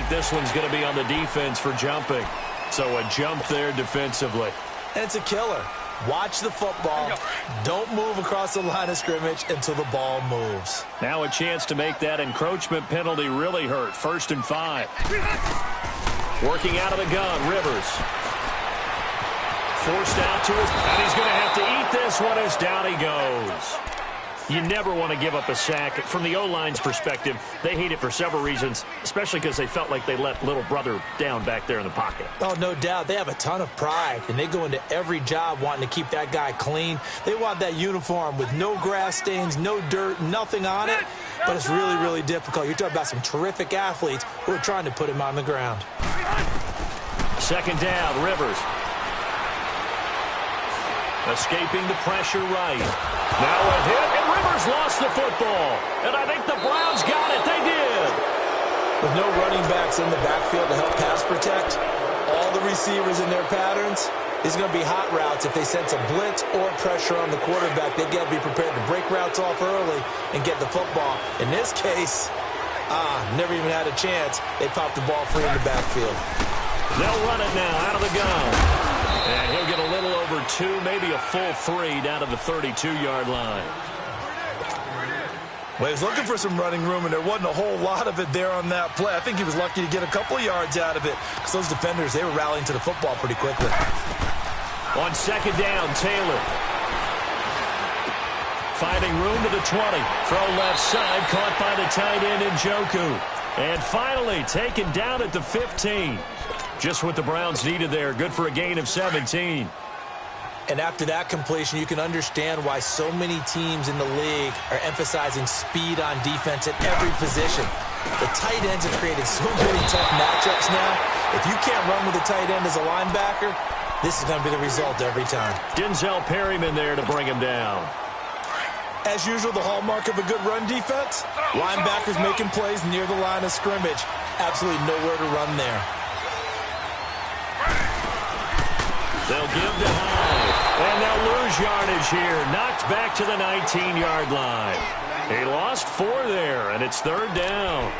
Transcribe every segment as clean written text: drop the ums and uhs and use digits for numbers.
like this one's going to be on the defense for jumping. So a jump there defensively. And it's a killer. Watch the football. Don't move across the line of scrimmage until the ball moves. Now a chance to make that encroachment penalty really hurt. 1st and 5. Working out of the gun, Rivers. Forced out to his, and he's going to have to eat this one as down he goes. You never want to give up a sack. From the O-line's perspective, they hate it for several reasons, especially because they felt like they let little brother down back there in the pocket. Oh, no doubt. They have a ton of pride, and they go into every job wanting to keep that guy clean. They want that uniform with no grass stains, no dirt, nothing on it, but it's really, really difficult. You're talking about some terrific athletes who are trying to put him on the ground. 2nd down, Rivers. Escaping the pressure right. Now a hit, and Rivers lost the football. And I think the Browns got it. They did. With no running backs in the backfield to help pass protect, all the receivers in their patterns, it's going to be hot routes. If they sense a blitz or pressure on the quarterback, they've got to be prepared to break routes off early and get the football. In this case, never even had a chance. They popped the ball free in the backfield. They'll run it now out of the gun. And he'll get a little over 2, maybe a full 3 down to the 32-yard line. Well, he was looking for some running room, and there wasn't a whole lot of it there on that play. I think he was lucky to get a couple of yards out of it because those defenders, they were rallying to the football pretty quickly. On 2nd down, Taylor. Finding room to the 20. Throw left side, caught by the tight end Njoku. And finally taken down at the 15. Just what the Browns needed there. Good for a gain of 17. And after that completion, you can understand why so many teams in the league are emphasizing speed on defense at every position. The tight ends have created so many tough matchups now. If you can't run with a tight end as a linebacker, this is going to be the result every time. Denzel Perryman there to bring him down. As usual, the hallmark of a good run defense, linebackers making plays near the line of scrimmage. Absolutely nowhere to run there. They'll give to Hyde, and they'll lose yardage here. Knocked back to the 19-yard line. He lost 4 there, and it's 3rd down.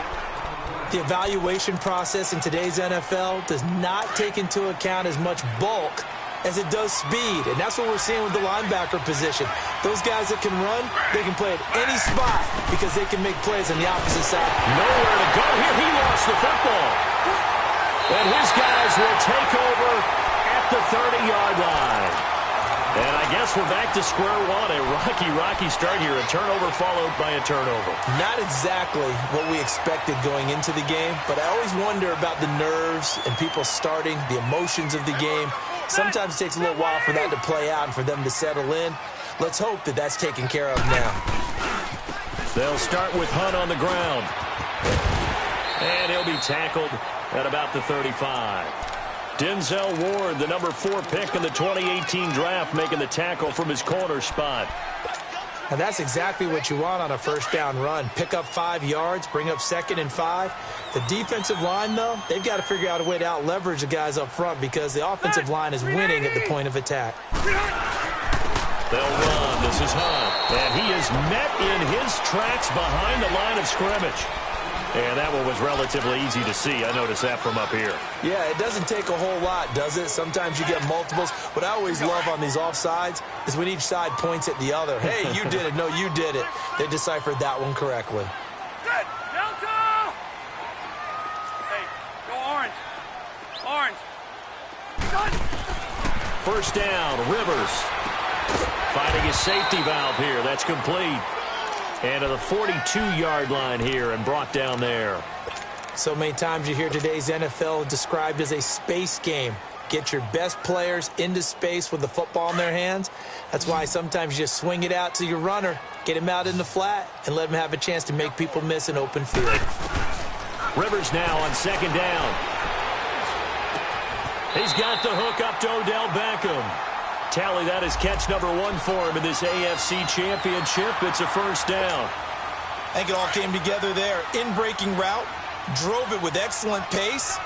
The evaluation process in today's NFL does not take into account as much bulk as it does speed, and that's what we're seeing with the linebacker position. Those guys that can run, they can play at any spot because they can make plays on the opposite side. Nowhere to go here. He lost the football. And his guys will take over at the 30-yard line. And I guess we're back to square one. A rocky start here. A turnover followed by a turnover. Not exactly what we expected going into the game, but I always wonder about the nerves and people starting, the emotions of the game. Sometimes it takes a little while for that to play out and for them to settle in. Let's hope that that's taken care of now. They'll start with Hunt on the ground. And he'll be tackled at about the 35. Denzel Ward, the number 4 pick in the 2018 draft, making the tackle from his corner spot. And that's exactly what you want on a first down run. Pick up 5 yards, bring up 2nd and 5. The defensive line, though, they've got to figure out a way to out-leverage the guys up front because the offensive line is winning at the point of attack. They'll run. This is Hunt. And he is met in his tracks behind the line of scrimmage. And that one was relatively easy to see. I noticed that from up here. Yeah, it doesn't take a whole lot, does it? Sometimes you get multiples. What I always love on these offsides is when each side points at the other. Hey, you did it. No, you did it. They deciphered that one correctly. Delta! Hey, go orange. Orange. First down, Rivers. Finding his safety valve here. That's complete. And to the 42-yard line here and brought down there. So many times you hear today's NFL described as a space game. Get your best players into space with the football in their hands. That's why sometimes you just swing it out to your runner, get him out in the flat, and let him have a chance to make people miss an open field. Rivers now on 2nd down. He's got the hook up to Odell Beckham. Tally, that is catch number 1 for him in this AFC Championship. It's a first down. I think it all came together there. In-breaking route, drove it with excellent pace.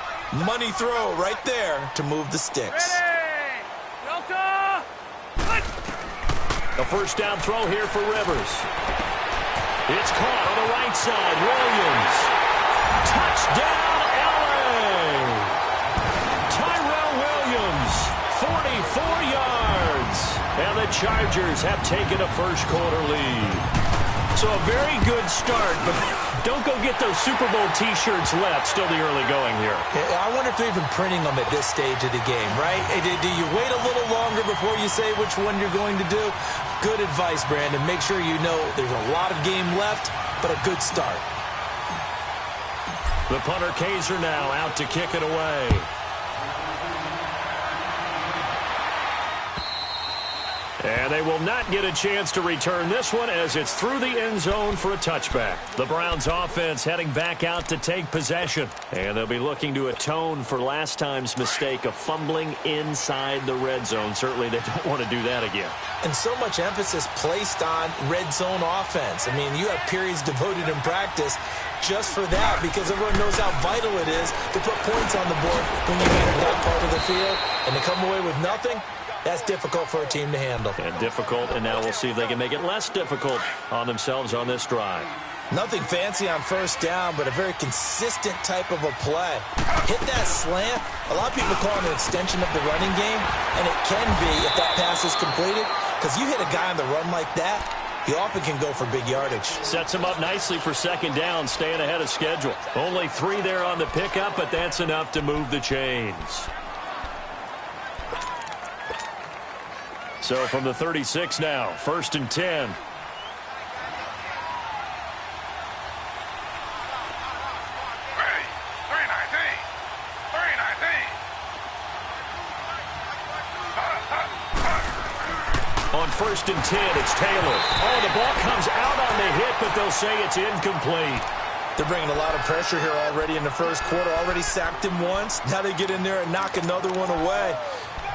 Money throw right there to move the sticks. Ready! Delta! A first down throw here for Rivers. It's caught on the right side. Williams. Touchdown, LA! Chargers have taken a first-quarter lead. So a very good start, but don't go get those Super Bowl T-shirts left. Still the early going here. I wonder if they're even printing them at this stage of the game, right? Do you wait a little longer before you say which one you're going to do? Good advice, Brandon. Make sure you know there's a lot of game left, but a good start. The punter Kaiser now out to kick it away. And they will not get a chance to return this one as it's through the end zone for a touchback. The Browns offense heading back out to take possession. And they'll be looking to atone for last time's mistake of fumbling inside the red zone. Certainly they don't want to do that again. And so much emphasis placed on red zone offense. I mean, you have periods devoted in practice just for that because everyone knows how vital it is to put points on the board when you enter that part of the field. And to come away with nothing, that's difficult for a team to handle. And difficult, and now we'll see if they can make it less difficult on themselves on this drive. Nothing fancy on first down, but a very consistent type of a play. Hit that slant. A lot of people call it an extension of the running game, and it can be if that pass is completed, because you hit a guy on the run like that, he often can go for big yardage. Sets him up nicely for second down, staying ahead of schedule. Only 3 there on the pickup, but that's enough to move the chains. So from the 36 now, 1st and 10. On 1st and 10, it's Taylor. Oh, the ball comes out on the hit, but they'll say it's incomplete. They're bringing a lot of pressure here already in the first quarter. Already sacked him once. Now they get in there and knock another one away.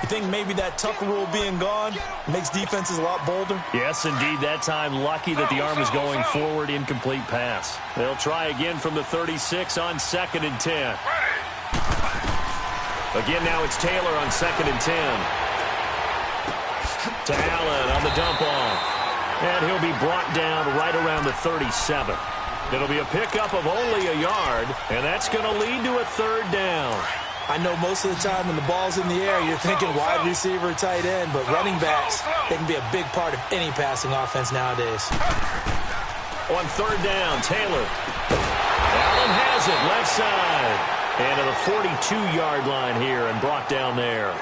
You think maybe that Tucker rule being gone makes defenses a lot bolder? Yes, indeed. That time, lucky that the arm is going forward. Incomplete pass. They'll try again from the 36 on 2nd and 10. Again, now it's Taylor on 2nd and 10. To Allen on the dump off. And he'll be brought down right around the 37. It'll be a pickup of only a yard, and that's going to lead to a 3rd down. I know most of the time when the ball's in the air, you're thinking wide receiver, tight end, but running backs, they can be a big part of any passing offense nowadays. On 3rd down, Taylor. Allen has it, left side. And to the 42-yard line here and brought down there.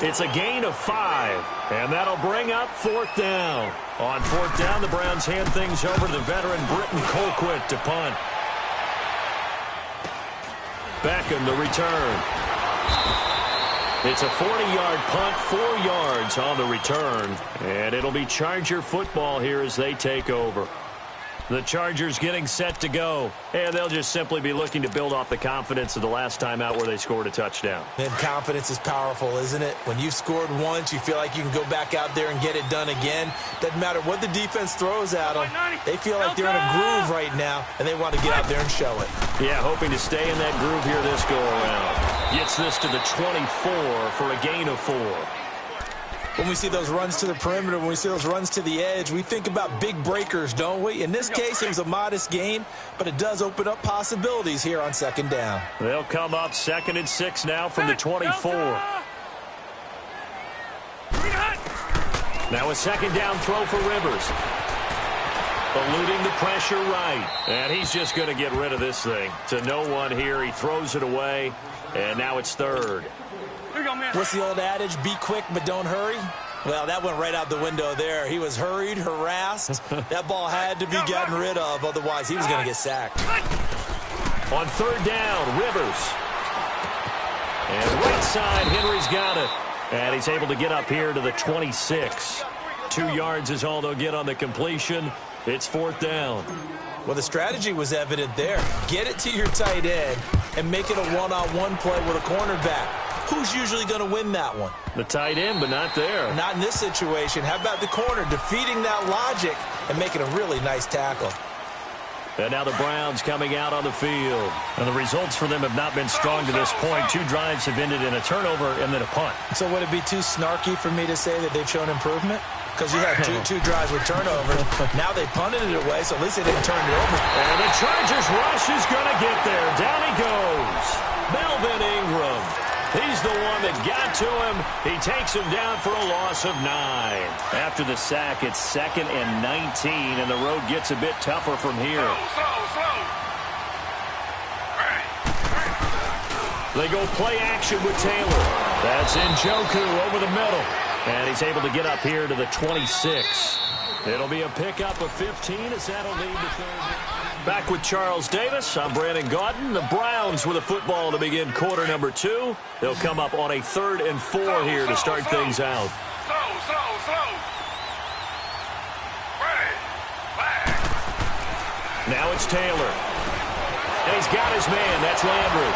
It's a gain of 5, and that'll bring up 4th down. On 4th down, the Browns hand things over to the veteran Britton Colquitt to punt. Beckham the return. It's a 40-yard punt, 4 yards on the return. And it'll be Charger football here as they take over. The Chargers getting set to go. And they'll just simply be looking to build off the confidence of the last time out where they scored a touchdown. And confidence is powerful, isn't it? When you've scored once, you feel like you can go back out there and get it done again. Doesn't matter what the defense throws at them. They feel like they're in a groove right now, and they want to get out there and show it. Yeah, hoping to stay in that groove here this go-around. Gets this to the 24 for a gain of 4. When we see those runs to the perimeter, when we see those runs to the edge, we think about big breakers, don't we? In this case, it was a modest gain, but it does open up possibilities here on 2nd down. They'll come up 2nd and 6 now from the 24. Now a 2nd down throw for Rivers. Eluding the pressure right. And he's just going to get rid of this thing. To no one here. He throws it away. And now it's 3rd. What's the old adage? Be quick, but don't hurry. Well, that went right out the window there. He was hurried, harassed. That ball had to be gotten rid of. Otherwise, he was going to get sacked. On 3rd down, Rivers. And right side, Henry's got it. And he's able to get up here to the 26. 2 yards is all they'll get on the completion. It's 4th down. Well, the strategy was evident there. Get it to your tight end and make it a one-on-one play with a cornerback. Who's usually going to win that one? The tight end, but not there. Not in this situation. How about the corner defeating that logic and making a really nice tackle? And now the Browns coming out on the field. And the results for them have not been strong to this point. 2 drives have ended in a turnover and then a punt. So would it be too snarky for me to say that they've shown improvement? Because you had two drives with turnovers. Now they punted it away, so at least they didn't turn it over. And the Chargers rush is going to get there. Down he goes. Melvin Ingram. He's the one that got to him. He takes him down for a loss of 9. After the sack, it's 2nd and 19, and the road gets a bit tougher from here. They go play action with Taylor. That's Njoku over the middle. And he's able to get up here to the 26. It'll be a pickup of 15 as that'll lead the third. Back with Charles Davis. I'm Brandon Gaudin. The Browns with a football to begin quarter number 2. They'll come up on a 3rd and 4 here to start things out. Now it's Taylor. And he's got his man. That's Landry.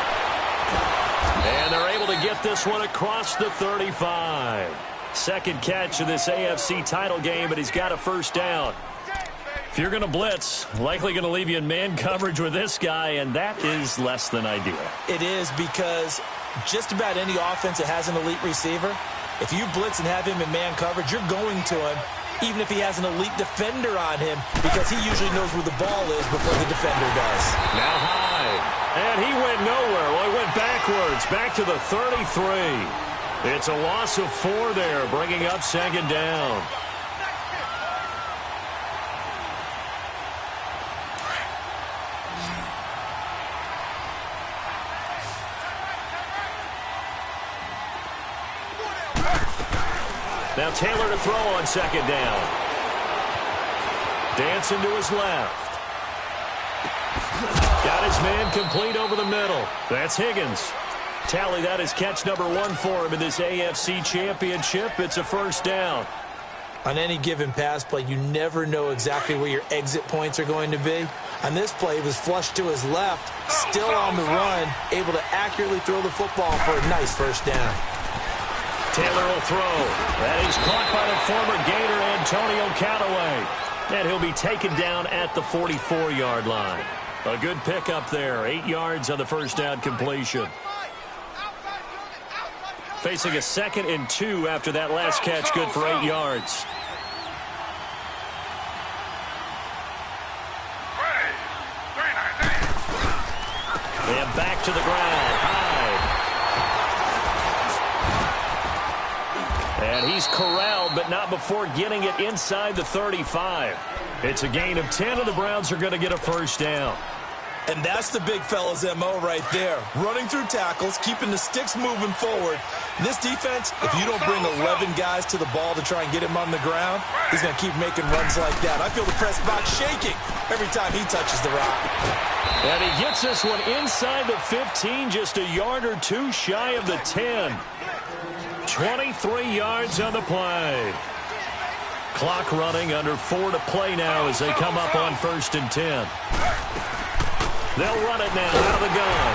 And they're able to get this one across the 35. Second catch of this AFC title game, but he's got a first down. If you're going to blitz, likely going to leave you in man coverage with this guy, and that is less than ideal. It is, because just about any offense that has an elite receiver, if you blitz and have him in man coverage, you're going to him, even if he has an elite defender on him, because he usually knows where the ball is before the defender does. Now Hyde, and he went nowhere. Well, he went backwards, back to the 33. It's a loss of 4 there, bringing up 2nd down. Now Taylor to throw on 2nd down. Dancing to his left. Got his man complete over the middle. That's Higgins. Tally, that is catch number 1 for him in this AFC Championship. It's a first down. On any given pass play, you never know exactly where your exit points are going to be. On this play, he was flushed to his left, still on the run, able to accurately throw the football for a nice first down. Taylor will throw. That is caught by the former Gator Antonio Callaway. And he'll be taken down at the 44-yard line. A good pickup there. 8 yards on the first down completion. Facing a 2nd and 2 after that last catch, good for 8 yards. And back to the ground. Hyde. And he's corralled, but not before getting it inside the 35. It's a gain of 10, and the Browns are going to get a first down. And that's the big fella's MO right there. Running through tackles, keeping the sticks moving forward. This defense, if you don't bring 11 guys to the ball to try and get him on the ground, he's going to keep making runs like that. I feel the press box shaking every time he touches the rock. And he gets this one inside the 15, just a yard or 2 shy of the 10. 23 yards on the play. Clock running, under 4 to play now as they come up on 1st and 10. They'll run it now out of the gun.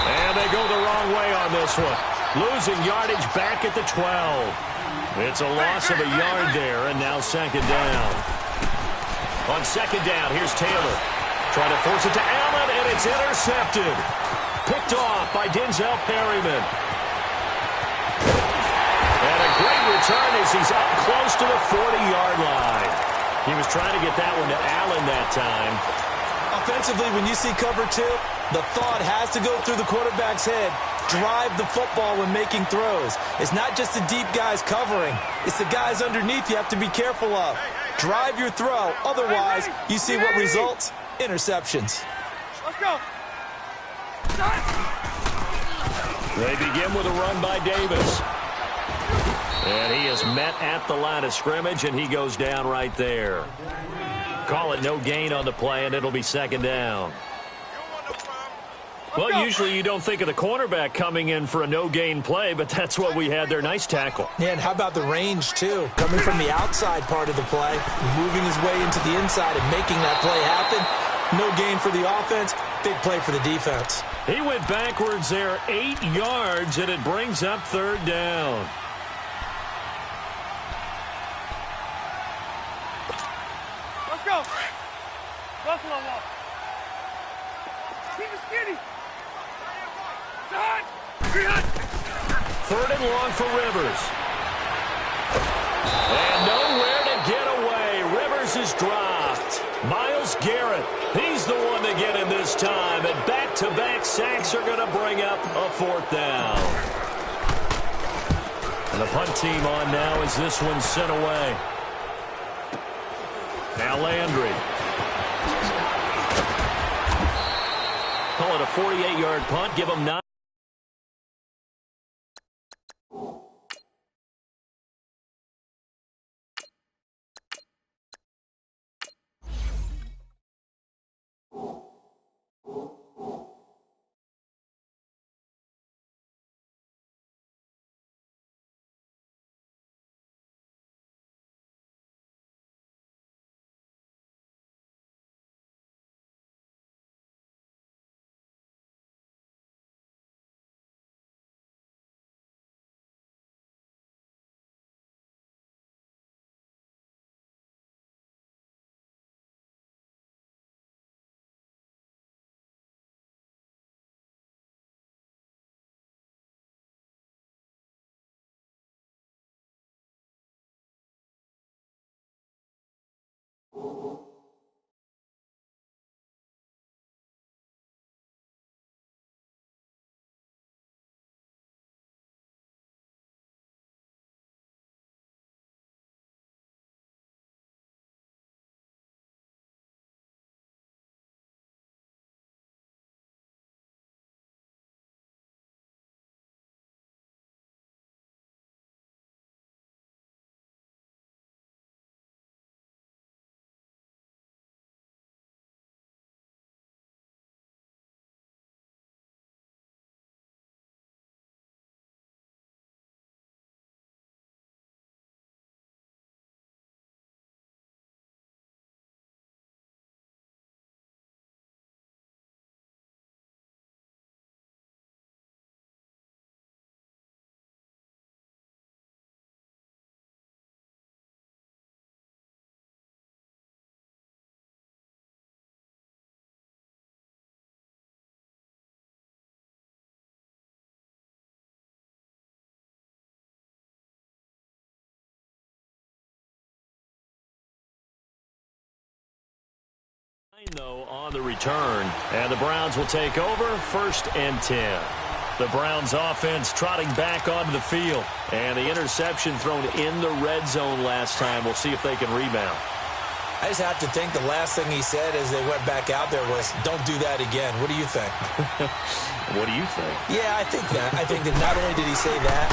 And they go the wrong way on this one. Losing yardage back at the 12. It's a loss of a yard there, and now 2nd down. On 2nd down, here's Taylor. Trying to force it to Allen, and it's intercepted. Picked off by Denzel Perryman. And a great return as he's up close to the 40-yard line. He was trying to get that one to Allen that time. Offensively, when you see cover 2, the thought has to go through the quarterback's head. Drive the football when making throws. It's not just the deep guys covering. It's the guys underneath you have to be careful of. Drive your throw. Otherwise, you see what results? Interceptions. Let's go. They begin with a run by Davis. And he is met at the line of scrimmage, and he goes down right there. Call it no gain on the play, and it'll be 2nd down. Well, usually you don't think of the cornerback coming in for a no-gain play, but that's what we had there. Nice tackle. Yeah, and how about the range, too? Coming from the outside part of the play, moving his way into the inside and making that play happen. No gain for the offense, big play for the defense. He went backwards there 8 yards, and it brings up 3rd down. Go. Buffalo walk. Keep it skinny. 3rd and long for Rivers. And nowhere to get away. Rivers is dropped. Myles Garrett, he's the one to get him this time. And back-to-back sacks are going to bring up a 4th down. And the punt team on now as this one's sent away. Now Landry. Call it a 48-yard punt. Give them 9. Though on the return, and the Browns will take over 1st and 10. The Browns offense trotting back onto the field, and the interception thrown in the red zone last time. We'll see if they can rebound. I just have to think the last thing he said as they went back out there was, don't do that again. What do you think? What do you think? Yeah, I think that. I think that not only did he say that,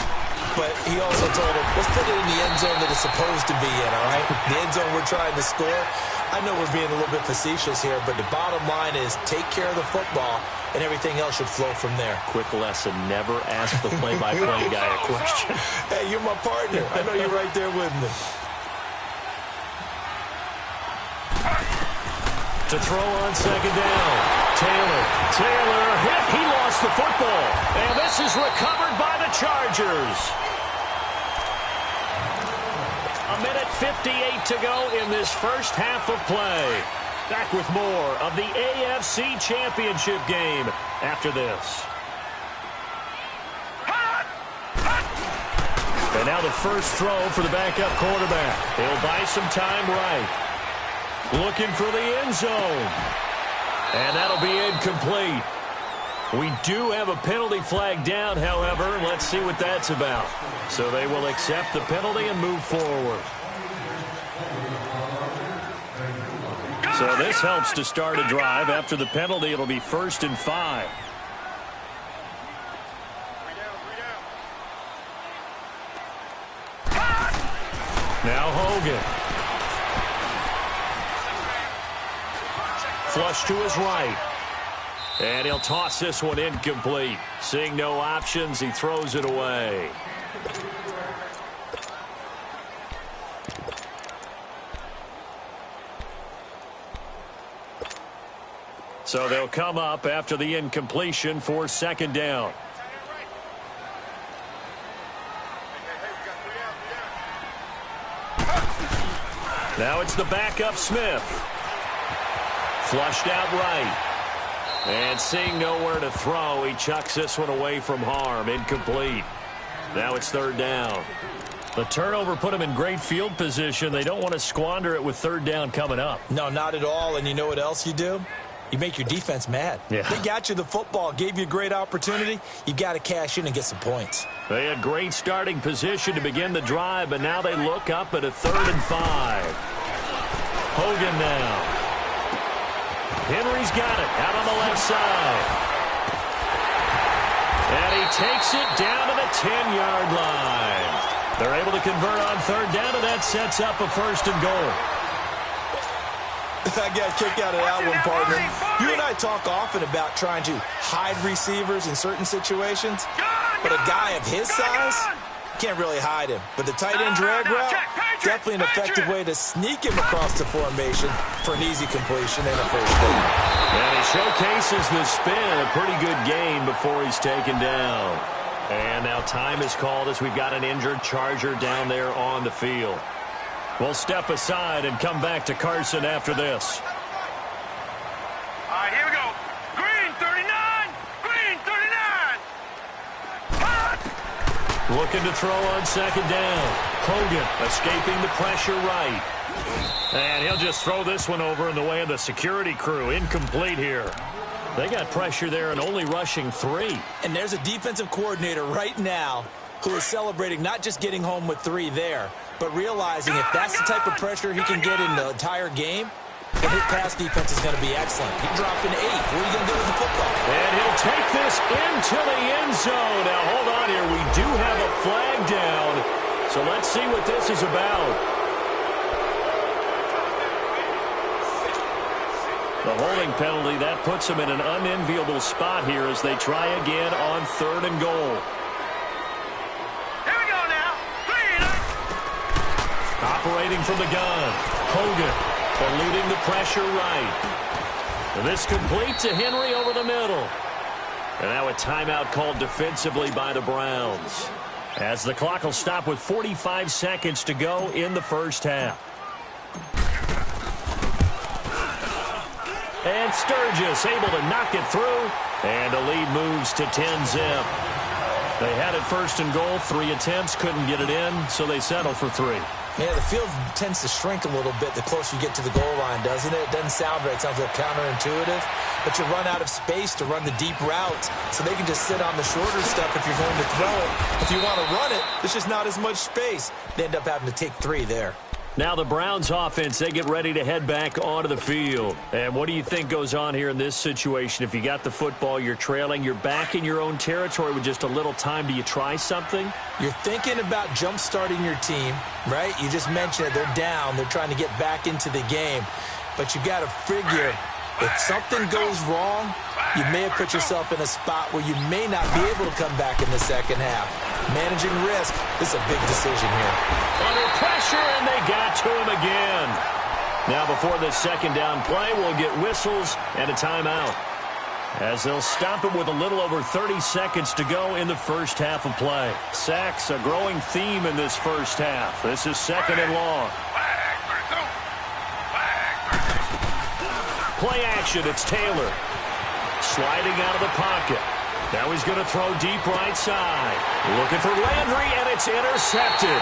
but he also told him, let's put it in the end zone that it's supposed to be in, all right? The end zone we're trying to score. I know we're being a little bit facetious here, but the bottom line is take care of the football, and everything else should flow from there. Quick lesson, never ask the play-by-play guy a question. Hey, you're my partner. I know you're right there with me. To throw on 2nd down. Taylor hit. He lost the football. And this is recovered by the Chargers. 1:58 to go in this first half of play. Back with more of the AFC Championship game after this. And now the first throw for the backup quarterback. He'll buy some time right. Looking for the end zone. And that'll be incomplete. We do have a penalty flag down, however. Let's see what that's about. So they will accept the penalty and move forward. So this helps to start a drive. After the penalty, it'll be 1st and 5. Now Hogan. Flush to his right. And he'll toss this one incomplete. Seeing no options, he throws it away. So they'll come up after the incompletion for 2nd down. Now it's the backup Smith. Flushed out right. And seeing nowhere to throw, he chucks this one away from harm. Incomplete. Now it's 3rd down. The turnover put him in great field position. They don't want to squander it with 3rd down coming up. No, not at all. And you know what else you do? you make your defense mad. Yeah. They got you the football, gave you a great opportunity. You got to cash in and get some points. They had great starting position to begin the drive, but now they look up at a 3rd and 5. Hogan now. Henry's got it out on the left side. And he takes it down to the 10-yard line. They're able to convert on 3rd down, and that sets up a 1st and goal. I got a kick out of that one, partner. You and I talk often about trying to hide receivers in certain situations, but a guy of his size can't really hide him. But the tight end drag route, definitely an effective way to sneak him across the formation for an easy completion and a 1st down. And he showcases the spin, a pretty good gain before he's taken down. And now time is called as we've got an injured Charger down there on the field. We'll step aside and come back to Carson after this. All right, here we go. Green 39. Green 39. Hot. Looking to throw on 2nd down. Hogan escaping the pressure right. And he'll just throw this one over in the way of the security crew. Incomplete here. They got pressure there and only rushing 3. And there's a defensive coordinator right now who is celebrating not just getting home with 3 there, but realizing if that's the type of pressure he can get in the entire game, then his pass defense is going to be excellent. He dropped an 8. What are you going to do with the football? And he'll take this into the end zone. Now, hold on here. We do have a flag down. So let's see what this is about. The holding penalty, that puts them in an unenviable spot here as they try again on 3rd and goal. Here we go now. 3 and 8. Operating from the gun. Hogan eluding the pressure right. And this complete to Henry over the middle. And now a timeout called defensively by the Browns, as the clock will stop with 45 seconds to go in the 1st half. And Sturgis able to knock it through. And the lead moves to 10-zip. They had it 1st and goal. 3 attempts, couldn't get it in, so they settle for 3. Yeah, the field tends to shrink a little bit the closer you get to the goal line, doesn't it? It doesn't sound right. It sounds a little counterintuitive. But you run out of space to run the deep routes, so they can just sit on the shorter stuff if you're going to throw it. If you want to run it, there's just not as much space. They end up having to take 3 there. Now the Browns offense, they get ready to head back onto the field. And what do you think goes on here in this situation? If you got the football, you're trailing, you're back in your own territory with just a little time. Do you try something? You're thinking about jump-starting your team, right? You just mentioned it. They're down. They're trying to get back into the game. But you got to figure, if something goes wrong, you may have put yourself in a spot where you may not be able to come back in the 2nd half. Managing risk is a big decision here. Under pressure, and they got to him again. Now before this 2nd down play, we'll get whistles and a timeout, as they'll stop it with a little over 30 seconds to go in the 1st half of play. Sacks, a growing theme in this 1st half. This is 2nd and long. Play action, it's Taylor. Sliding out of the pocket. Now he's going to throw deep right side. Looking for Landry, and it's intercepted.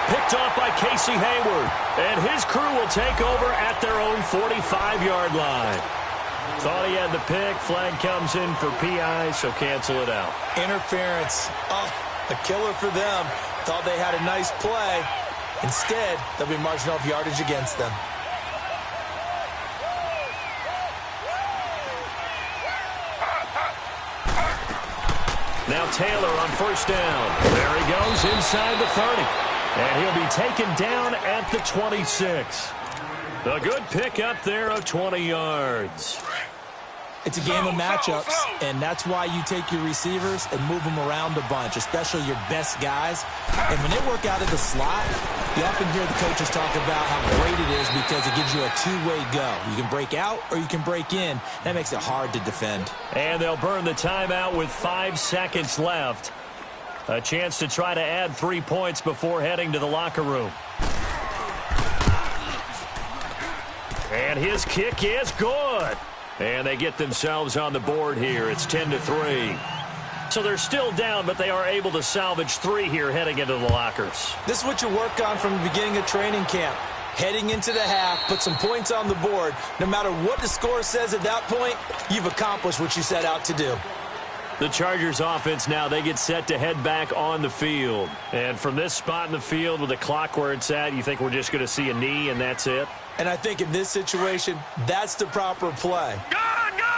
Picked off by Casey Hayward. And his crew will take over at their own 45-yard line. Thought he had the pick. Flag comes in for PI, so cancel it out. Interference. Oh, a killer for them. Thought they had a nice play. Instead, there'll be marginal yardage against them. Now Taylor on 1st down. There he goes inside the 30. And he'll be taken down at the 26. A good pick up there of 20 yards. It's a game of matchups, and that's why you take your receivers and move them around a bunch, especially your best guys. And when they work out of the slot, you often hear the coaches talk about how great it is because it gives you a two-way go. You can break out or you can break in. That makes it hard to defend. And they'll burn the timeout with 5 seconds left. A chance to try to add 3 points before heading to the locker room. And his kick is good. And they get themselves on the board here. It's 10-3. So they're still down, but they are able to salvage 3 here heading into the lockers. This is what you work on from the beginning of training camp. heading into the half, put some points on the board. No matter what the score says at that point, you've accomplished what you set out to do. The Chargers offense now, they get set to head back on the field. And from this spot in the field with the clock where it's at, you think we're just going to see a knee and that's it? And I think in this situation, that's the proper play.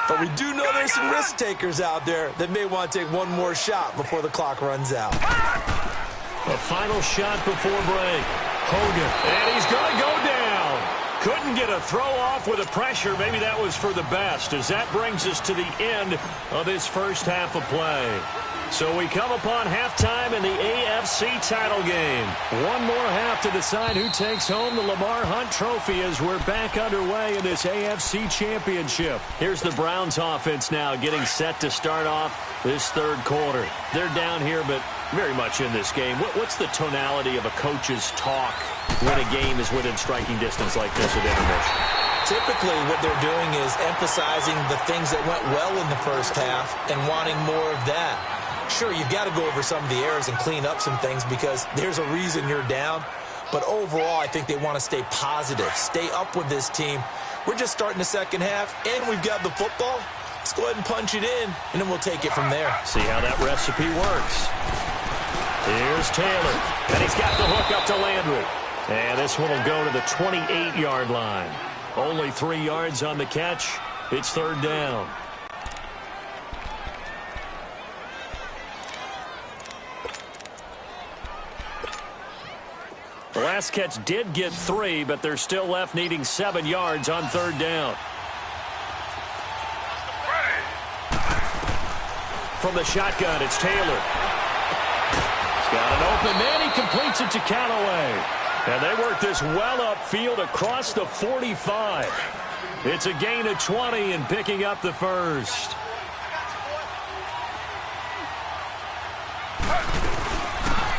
But we do know there's some risk takers out there that may want to take one more shot before the clock runs out. A final shot before break. Hogan, and he's going to go down. Couldn't get a throw off with the pressure. Maybe that was for the best, as that brings us to the end of this first half of play. So we come upon halftime in the AFC title game. One more half to decide who takes home the Lamar Hunt Trophy as we're back underway in this AFC Championship. Here's the Browns offense now getting set to start off this third quarter. They're down here, but very much in this game. What's the tonality of a coach's talk when a game is within striking distance like this at intermission? Typically, what they're doing is emphasizing the things that went well in the first half and wanting more of that. Sure, you've got to go over some of the errors and clean up some things because there's a reason you're down. But overall, I think they want to stay positive, stay up with this team. We're just starting the second half, and we've got the football. Let's go ahead and punch it in, and then we'll take it from there. See how that recipe works. Here's Taylor, and he's got the hook up to Landry. And this one will go to the 28-yard line. Only 3 yards on the catch. It's third down. The last catch did get 3, but they're still left needing 7 yards on third down. From the shotgun, it's Taylor. He's got an open man. He completes it to Callaway. And they work this well upfield across the 45. It's a gain of 20 and picking up the first.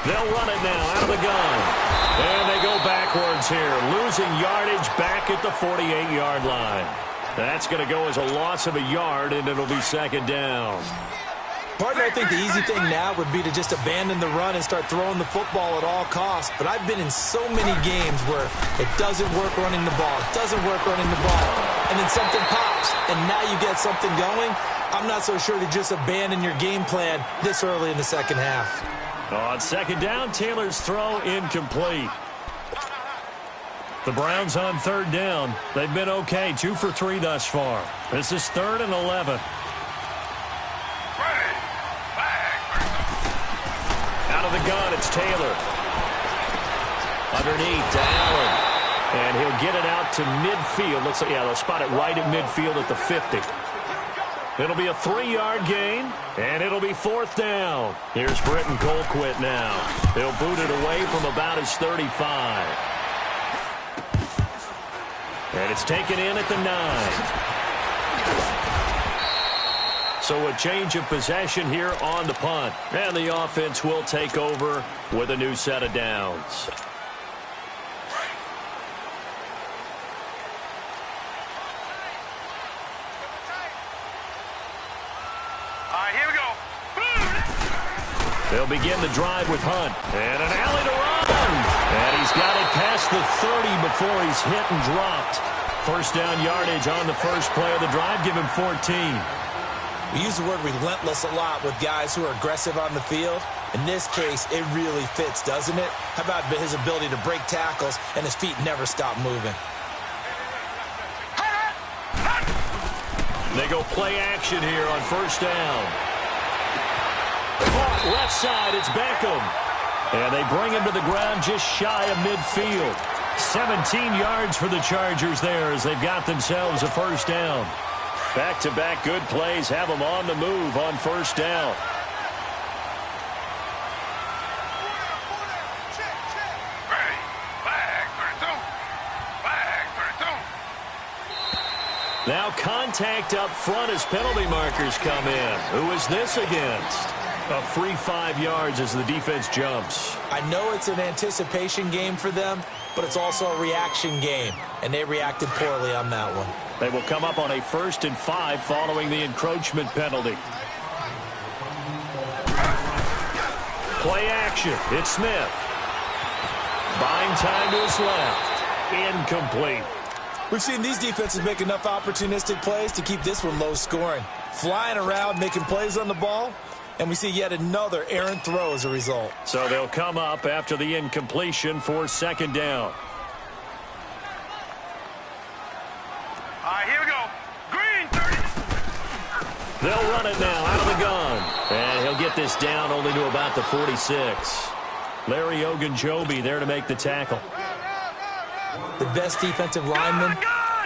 They'll run it now out of the gun. And they go backwards here, losing yardage back at the 48-yard line. That's going to go as a loss of a yard, and it'll be second down. Partner, I think the easy thing now would be to just abandon the run and start throwing the football at all costs. But I've been in so many games where it doesn't work running the ball. It doesn't work running the ball. And then something pops, and now you get something going. I'm not so sure to just abandon your game plan this early in the second half. On second down, Taylor's throw incomplete. The Browns on third down. They've been okay, 2 for 3 thus far. This is 3rd and 11. Out of the gun, it's Taylor. Underneath to Allen. And he'll get it out to midfield. Looks like, yeah, they'll spot it right at midfield at the 50. It'll be a 3-yard gain, and it'll be 4th down. Here's Britton Colquitt now. He'll boot it away from about his 35. And it's taken in at the 9. So a change of possession here on the punt. And the offense will take over with a new set of downs. Here we go. They'll begin the drive with Hunt. And an alley to run. And he's got it past the 30 before he's hit and dropped. First down yardage on the first play of the drive. Give him 14. We use the word relentless a lot with guys who are aggressive on the field. In this case, it really fits, doesn't it? How about his ability to break tackles and his feet never stop moving? They go play action here on first down. Caught left side, it's Beckham. And they bring him to the ground just shy of midfield. 17 yards for the Chargers there as they've got themselves a first down. Back-to-back good plays have them on the move on first down. Now contact up front as penalty markers come in. Who is this against? A free 5 yards as the defense jumps. I know it's an anticipation game for them, but it's also a reaction game, and they reacted poorly on that one. They will come up on a 1st and 5 following the encroachment penalty. Play action. It's Smith. Buying time to his left. incomplete. We've seen these defenses make enough opportunistic plays to keep this one low scoring. Flying around, making plays on the ball, and we see yet another errant throw as a result. So they'll come up after the incompletion for second down. All right, here we go. Green 30. They'll run it now out of the gun. And he'll get this down only to about the 46. Larry Ogunjobi there to make the tackle. The best defensive linemen,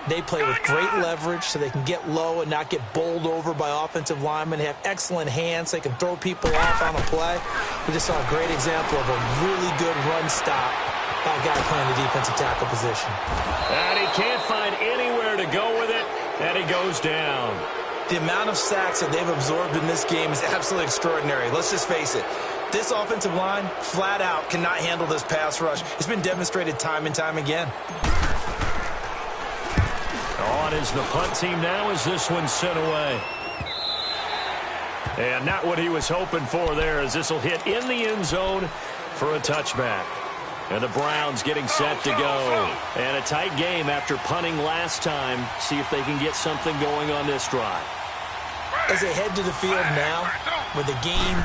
they play with great leverage so they can get low and not get bowled over by offensive linemen. They have excellent hands. They can throw people off on a play. We just saw a great example of a really good run stop by a guy playing the defensive tackle position. And he can't find anywhere to go with it, and he goes down. The amount of sacks that they've absorbed in this game is absolutely extraordinary. Let's just face it. This offensive line, flat out, cannot handle this pass rush. It's been demonstrated time and time again. On is the punt team now as this one's sent away. And not what he was hoping for there, as this will hit in the end zone for a touchback. And the Browns getting set to go. And a tight game after punting last time. See if they can get something going on this drive. As they head to the field now, with the game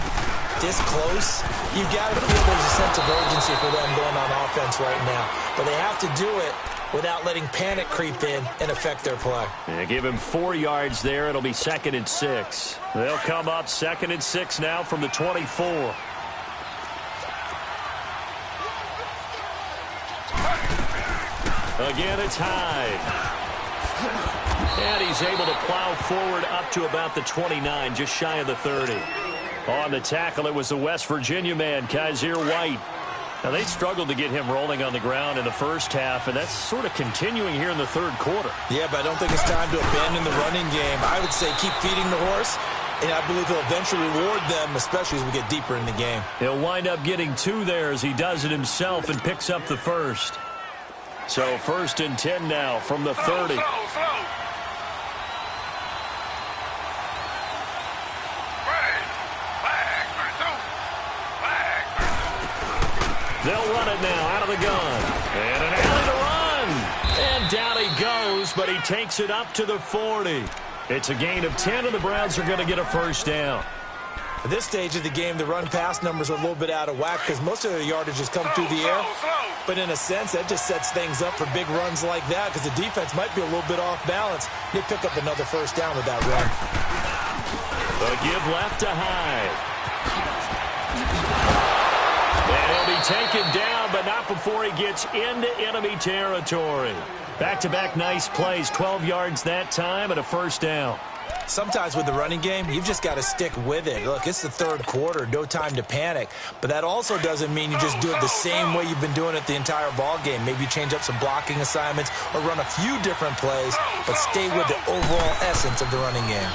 this close, you've got to feel there's a sense of urgency for them going on offense right now. But they have to do it without letting panic creep in and affect their play. Yeah, give him 4 yards there. It'll be 2nd and 6. They'll come up 2nd and 6 now from the 24. Again, it's Hyde. And he's able to plow forward up to about the 29, just shy of the 30. On the tackle, it was the West Virginia man, Kaiser White. Now, they struggled to get him rolling on the ground in the first half, and that's sort of continuing here in the third quarter. Yeah, but I don't think it's time to abandon the running game. I would say keep feeding the horse, and I believe he'll eventually reward them, especially as we get deeper in the game. He'll wind up getting 2 there as he does it himself and picks up the first. So 1st and 10 now from the 30. They'll run it now out of the gun. And an alley to run. And down he goes, but he takes it up to the 40. It's a gain of 10, and the Browns are going to get a first down. At this stage of the game, the run-pass numbers are a little bit out of whack because most of their yardage has come through the air. But in a sense, that just sets things up for big runs like that because the defense might be a little bit off balance. They pick up another first down with that run. The give left to Hyde. And he'll be taken down, but not before he gets into enemy territory. Back-to-back nice plays, 12 yards that time and a first down. Sometimes with the running game, you've just got to stick with it. Look, it's the third quarter, no time to panic. But that also doesn't mean you just do it the same way you've been doing it the entire ball game. Maybe you change up some blocking assignments or run a few different plays, but stay with the overall essence of the running game.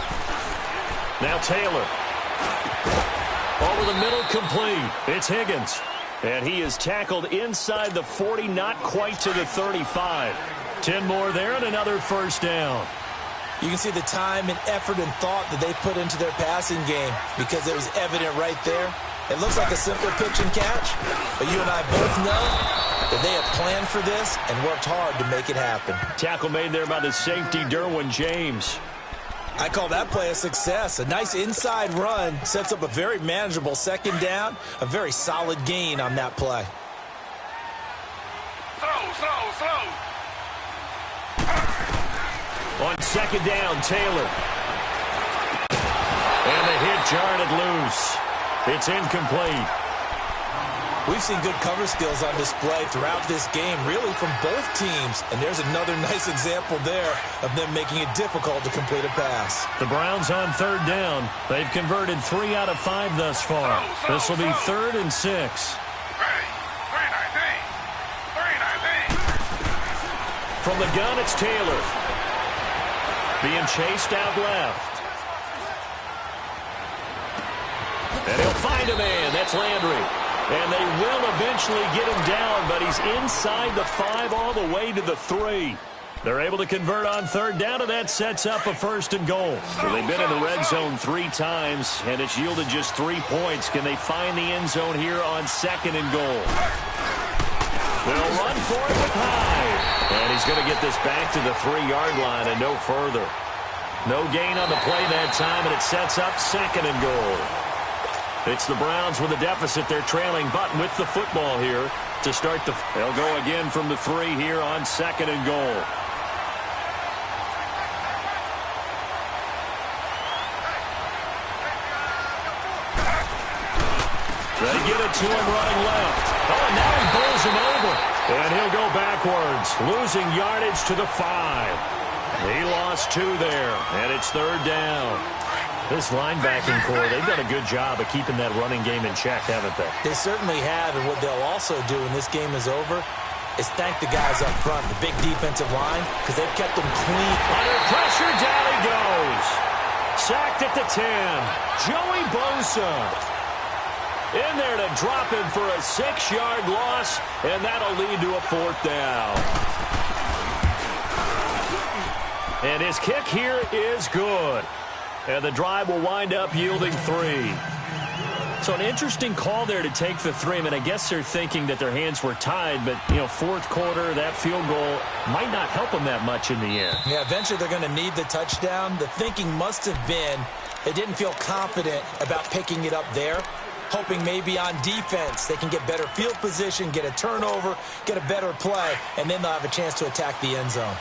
Now Taylor. Over the middle, complete. It's Higgins. And he is tackled inside the 40, not quite to the 35. 10 more there and another first down. You can see the time and effort and thought that they put into their passing game because it was evident right there. It looks like a simple pitch and catch, but you and I both know that they have planned for this and worked hard to make it happen. Tackle made there by the safety, Derwin James. I call that play a success. A nice inside run sets up a very manageable second down, a very solid gain on that play. Slow. On second down, Taylor. And the hit jarred it loose. It's incomplete. We've seen good cover skills on display throughout this game, really from both teams. And there's another nice example there of them making it difficult to complete a pass. The Browns on third down. They've converted 3 out of 5 thus far. This will be 3rd and 6. 319. From the gun, it's Taylor. Being chased out left. And he'll find a man. That's Landry. And they will eventually get him down, but he's inside the 5 all the way to the 3. They're able to convert on third down, and that sets up a 1st and goal. So they've been in the red zone 3 times, and it's yielded just 3 points. Can they find the end zone here on 2nd and goal? They'll run for it with Hyde. And he's going to get this back to the 3-yard line and no further. No gain on the play that time, and it sets up 2nd and goal. It's the Browns with a deficit. They're trailing, but with the football here to start the... They'll go again from the 3 here on 2nd and goal. They get it to him running left. Oh, and now he bowls him over. And he'll go backwards, losing yardage to the 5. He lost 2 there, and it's 3rd down. This linebacking core, they've done a good job of keeping that running game in check, haven't they? They certainly have, and what they'll also do when this game is over is thank the guys up front, the big defensive line, because they've kept them clean. Under pressure, down he goes. Sacked at the 10. Joey Bosa in there to drop him for a 6-yard loss, and that'll lead to a 4th down. And his kick here is good. And the drive will wind up yielding 3. So an interesting call there to take the 3. I mean, I guess they're thinking that their hands were tied, but, you know, 4th quarter, that field goal might not help them that much in the end. Yeah, eventually they're going to need the touchdown. The thinking must have been they didn't feel confident about picking it up there, hoping maybe on defense they can get better field position, get a turnover, get a better play, and then they'll have a chance to attack the end zone.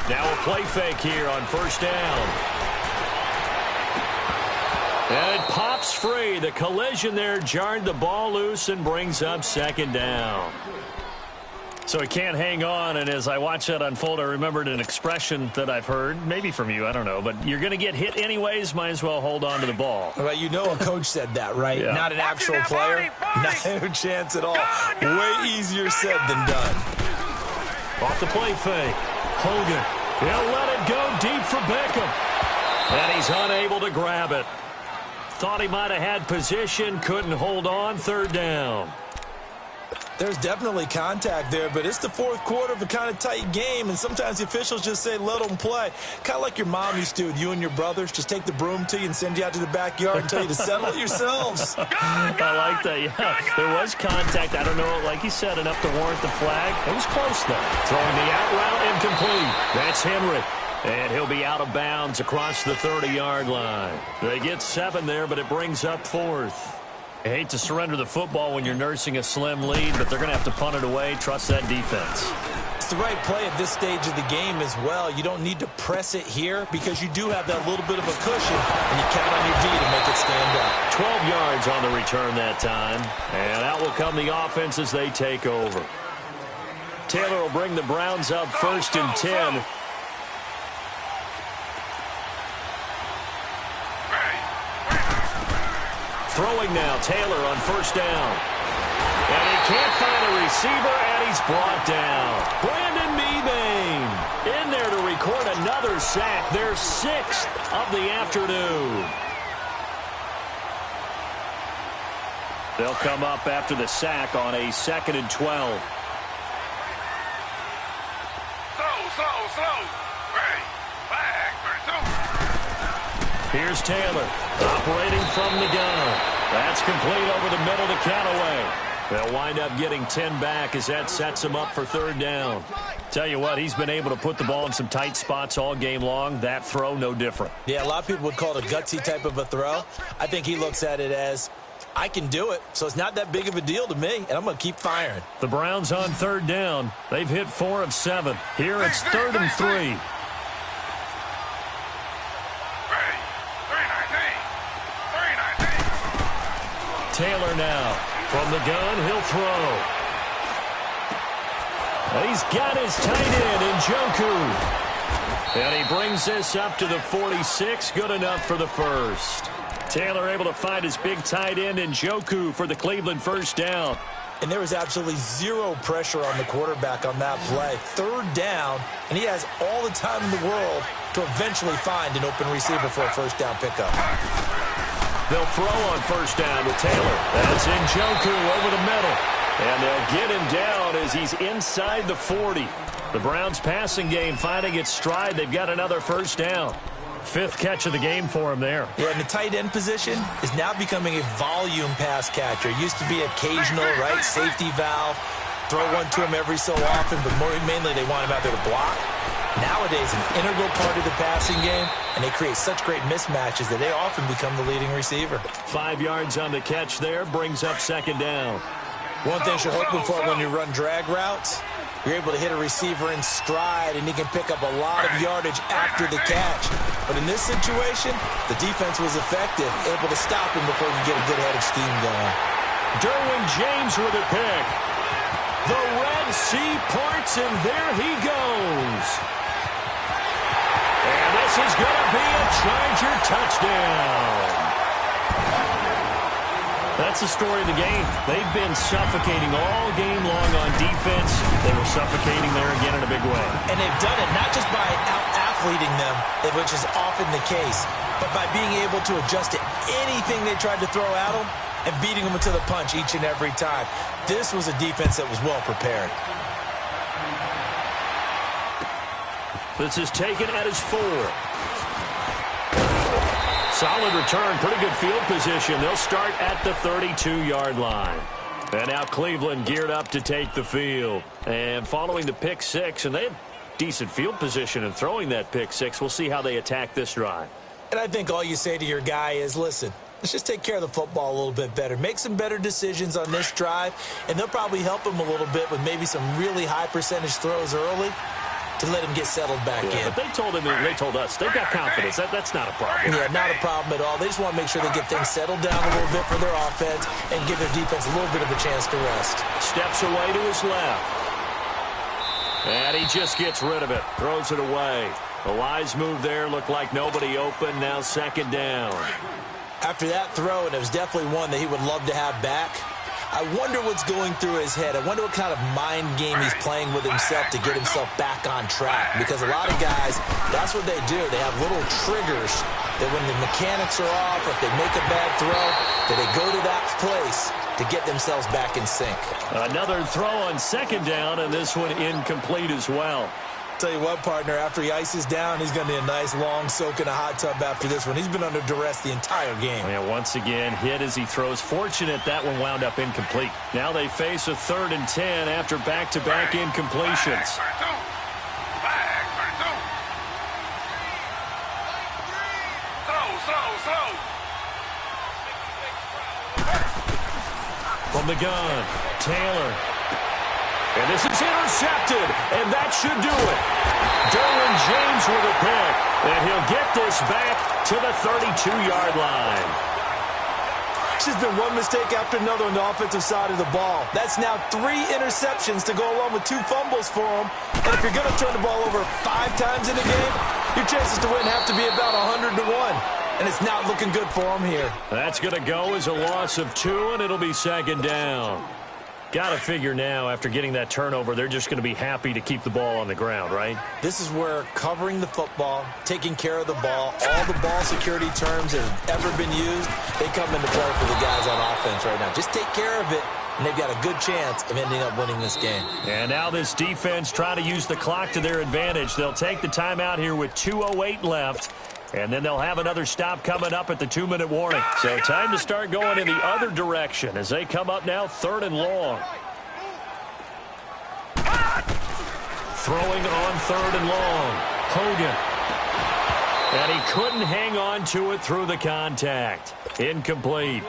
Now a play fake here on 1st down. And it pops free. The collision there jarred the ball loose and brings up 2nd down. So he can't hang on, and as I watch that unfold, I remembered an expression that I've heard, maybe from you, I don't know, but you're going to get hit anyways, might as well hold on to the ball. Well, you know a coach said that, right? Yeah. Not an actual player. No chance at all. Way easier said than done. Off the play fake. Hogan. He'll let it go deep for Beckham. And he's unable to grab it. Thought he might have had position, couldn't hold on, 3rd down. There's definitely contact there, but it's the 4th quarter of a kind of tight game, and sometimes the officials just say, let them play. Kind of like your mom used to with you and your brothers. Just take the broom to you and send you out to the backyard and tell you to settle it yourselves. I like that, yeah. There was contact. I don't know, like you said, enough to warrant the flag. It was close, though. Throwing the out route incomplete. That's Henry. And he'll be out of bounds across the 30-yard line. They get 7 there, but it brings up 4th. I hate to surrender the football when you're nursing a slim lead, but they're going to have to punt it away. Trust that defense. It's the right play at this stage of the game as well. You don't need to press it here because you do have that little bit of a cushion, and you count on your D to make it stand up. 12 yards on the return that time, and out will come the offense as they take over. Taylor will bring the Browns up 1st and 10. Throwing now, Taylor on 1st down. And he can't find a receiver, and he's brought down. Brandon Mebane in there to record another sack, their 6th of the afternoon. They'll come up after the sack on a 2nd and 12. Slow. Ready. Flag for 2. Here's Taylor operating from the gun. That's complete over the middle to Callaway. They'll wind up getting 10 back as that sets him up for 3rd down. Tell you what, he's been able to put the ball in some tight spots all game long. That throw, no different. Yeah, a lot of people would call it a gutsy type of a throw. I think he looks at it as, I can do it, so it's not that big of a deal to me, and I'm going to keep firing. The Browns on 3rd down. They've hit 4 of 7. Here it's 3rd and 3. Taylor now from the gun, he'll throw. And he's got his tight end, Njoku. And he brings this up to the 46, good enough for the 1st. Taylor able to find his big tight end, Njoku, for the Cleveland 1st down. And there was absolutely zero pressure on the quarterback on that play. 3rd down, and he has all the time in the world to eventually find an open receiver for a 1st down pickup. They'll throw on 1st down with Taylor. That's Njoku over the middle. And they'll get him down as he's inside the 40. The Browns passing game finding its stride. They've got another first down. 5th catch of the game for him there. Yeah, and the tight end position is now becoming a volume pass catcher. It used to be occasional, right, safety valve. Throw one to him every so often, but mainly they want him out there to block. Nowadays, an integral part of the passing game, and they create such great mismatches that they often become the leading receiver. 5 yards on the catch there, brings up 2nd down. One thing you're hoping for when you run drag routes, you're able to hit a receiver in stride, and he can pick up a lot of yardage after the catch. But in this situation, the defense was effective, able to stop him before you get a good head of steam going. Derwin James with a pick. The Red Sea parts, and there he goes. And this is going to be a Charger touchdown. That's the story of the game. They've been suffocating all game long on defense. They were suffocating there again in a big way. And they've done it not just by out-athleting them, which is often the case, but by being able to adjust to anything they tried to throw at them and beating them to the punch each and every time. This was a defense that was well prepared. This is taken at his 4. Solid return, pretty good field position. They'll start at the 32-yard line. And now Cleveland geared up to take the field. And following the pick 6, and they had decent field position in throwing that pick 6. We'll see how they attack this drive. And I think all you say to your guy is, listen, let's just take care of the football a little bit better. Make some better decisions on this drive, and they'll probably help him a little bit with maybe some really high percentage throws early to let him get settled back in. But they told him, they told us, they've got confidence. That's not a problem. Yeah, not a problem at all. They just want to make sure they get things settled down a little bit for their offense and give their defense a little bit of a chance to rest. Steps away to his left. And he just gets rid of it. Throws it away. The wise move there. Looked like nobody open. Now 2nd down. After that throw, and it was definitely one that he would love to have back, I wonder what's going through his head. I wonder what kind of mind game he's playing with himself to get himself back on track. Because a lot of guys, that's what they do. They have little triggers that when the mechanics are off, or if they make a bad throw, that they go to that place to get themselves back in sync. Another throw on 2nd down, and this one incomplete as well. Tell you what, partner, after he ices down, he's going to need a nice long soak in a hot tub after this one. He's been under duress the entire game. Yeah, once again, hit as he throws. Fortunate that one wound up incomplete. Now they face a 3rd and 10 after back-to-back incompletions. From the gun, Taylor. And this is intercepted, and that should do it. Derwin James with a pick, and he'll get this back to the 32-yard line. It's just been one mistake after another on the offensive side of the ball. That's now 3 interceptions to go along with 2 fumbles for him. And if you're going to turn the ball over 5 times in a game, your chances to win have to be about 100 to 1. And it's not looking good for him here. That's going to go as a loss of 2, and it'll be 2nd down. Got to figure now, after getting that turnover, they're just going to be happy to keep the ball on the ground, right? This is where covering the football, taking care of the ball, all the ball security terms that have ever been used, they come into play for the guys on offense right now. Just take care of it, and they've got a good chance of ending up winning this game. And now this defense trying to use the clock to their advantage. They'll take the timeout here with 2:08 left. And then they'll have another stop coming up at the 2-minute warning. So time to start going in the other direction as they come up now 3rd and long. Throwing on 3rd and long. Hogan. And he couldn't hang on to it through the contact. Incomplete.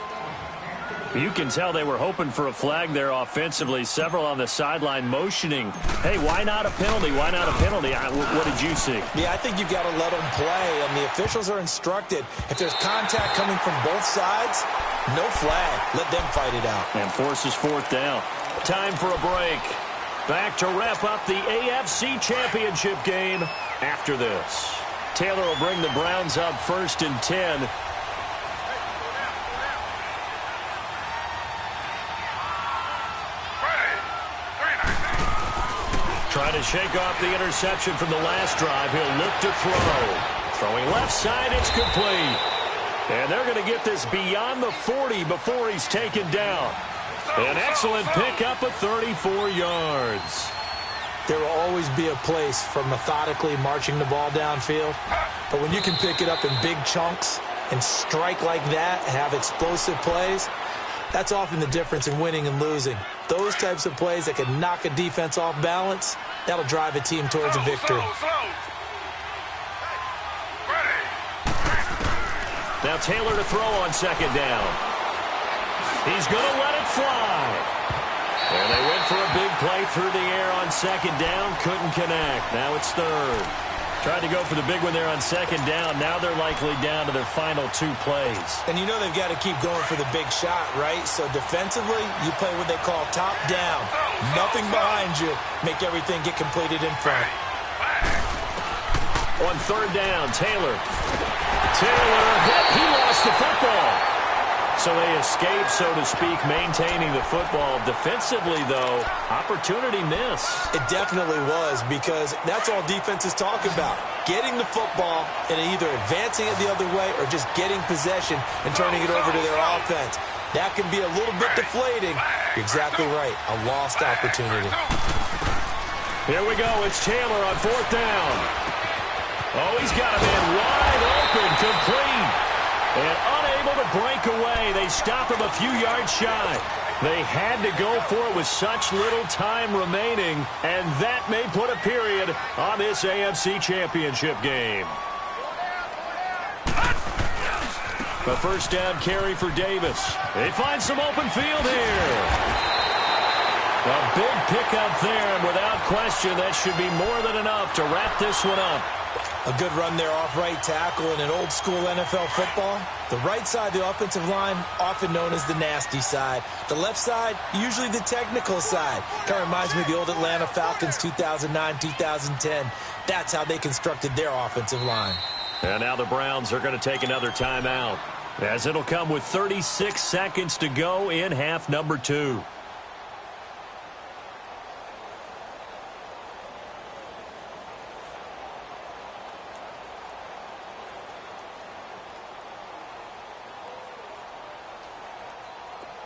You can tell they were hoping for a flag there offensively. Several on the sideline motioning, hey, why not a penalty? Why not a penalty? What did you see? Yeah, I think you've got to let them play, and the officials are instructed. If there's contact coming from both sides, no flag. Let them fight it out. And forces 4th down. Time for a break. Back to wrap up the AFC Championship game after this. Taylor will bring the Browns up 1st and 10. Trying to shake off the interception from the last drive. He'll look to throw. Throwing left side, it's complete. And they're going to get this beyond the 40 before he's taken down. An excellent pickup of 34 yards. There will always be a place for methodically marching the ball downfield. But when you can pick it up in big chunks and strike like that, have explosive plays, that's often the difference in winning and losing. Those types of plays that can knock a defense off balance, that'll drive a team towards a victory. Now Taylor to throw on second down. He's going to let it fly. And they went for a big play through the air on second down. Couldn't connect. Now it's third. Tried to go for the big one there on second down. Now they're likely down to their final 2 plays. And you know they've got to keep going for the big shot, right? So defensively, you play what they call top down. Nothing behind you. Make everything get completed in front. On third down, Taylor. He lost the football. So they escape, so to speak, maintaining the football. Defensively, though, opportunity miss. It definitely was, because that's all defenses talk about. Getting the football and either advancing it the other way or just getting possession and turning it over to their offense. That can be a little bit deflating. You're exactly right. A lost opportunity. Here we go. It's Taylor on fourth down. Oh, he's got a man wide open, complete. And unable to break away. They stop him a few yards shy. They had to go for it with such little time remaining, and that may put a period on this AFC Championship game. A first down carry for Davis. They find some open field here. A big pickup there, and without question, that should be more than enough to wrap this one up. A good run there off right tackle in an old-school NFL football. The right side, the offensive line, often known as the nasty side. The left side, usually the technical side. Kind of reminds me of the old Atlanta Falcons 2009-2010. That's how they constructed their offensive line. And now the Browns are going to take another timeout, as it'll come with 36 seconds to go in half number 2.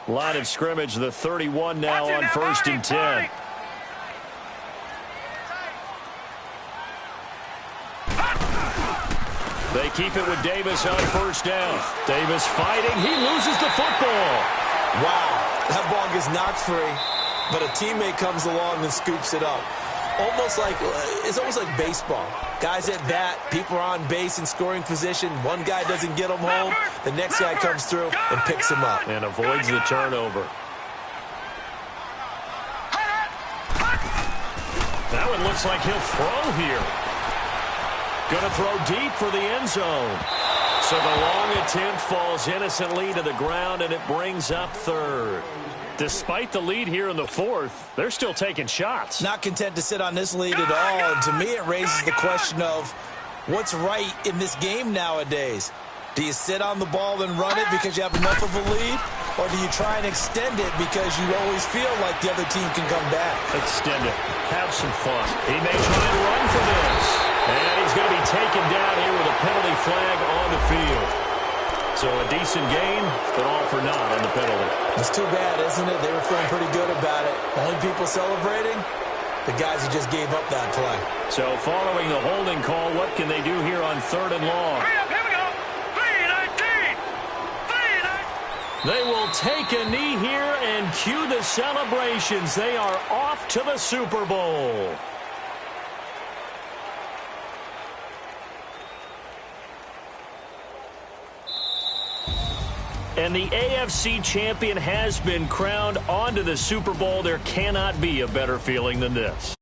Line of scrimmage, the 31 now on 1st and 10. They keep it with Davis on first down. Davis fighting. He loses the football. Wow, that ball gets knocked free, but a teammate comes along and scoops it up. It's almost like baseball. Guys at bat, people are on base in scoring position. One guy doesn't get him home. The next guy comes through and picks him up. And avoids the turnover. That one looks like he'll throw here. Going to throw deep for the end zone. So the long attempt falls innocently to the ground, and it brings up third. Despite the lead here in the fourth, they're still taking shots. Not content to sit on this lead at all. And to me, it raises the question of what's right in this game nowadays. Do you sit on the ball and run it because you have enough of a lead? Or do you try and extend it because you always feel like the other team can come back? Extend it. Have some fun. He may try and run for this. And he's going to be taken down here with a penalty flag on the field. So a decent game, but all for naught on the penalty. It's too bad, isn't it? They were feeling pretty good about it. Only people celebrating, the guys who just gave up that play. So following the holding call, what can they do here on third and long? Hurry up, here we go. 3-19. They will take a knee here and cue the celebrations. They are off to the Super Bowl. And the AFC champion has been crowned onto the Super Bowl. There cannot be a better feeling than this.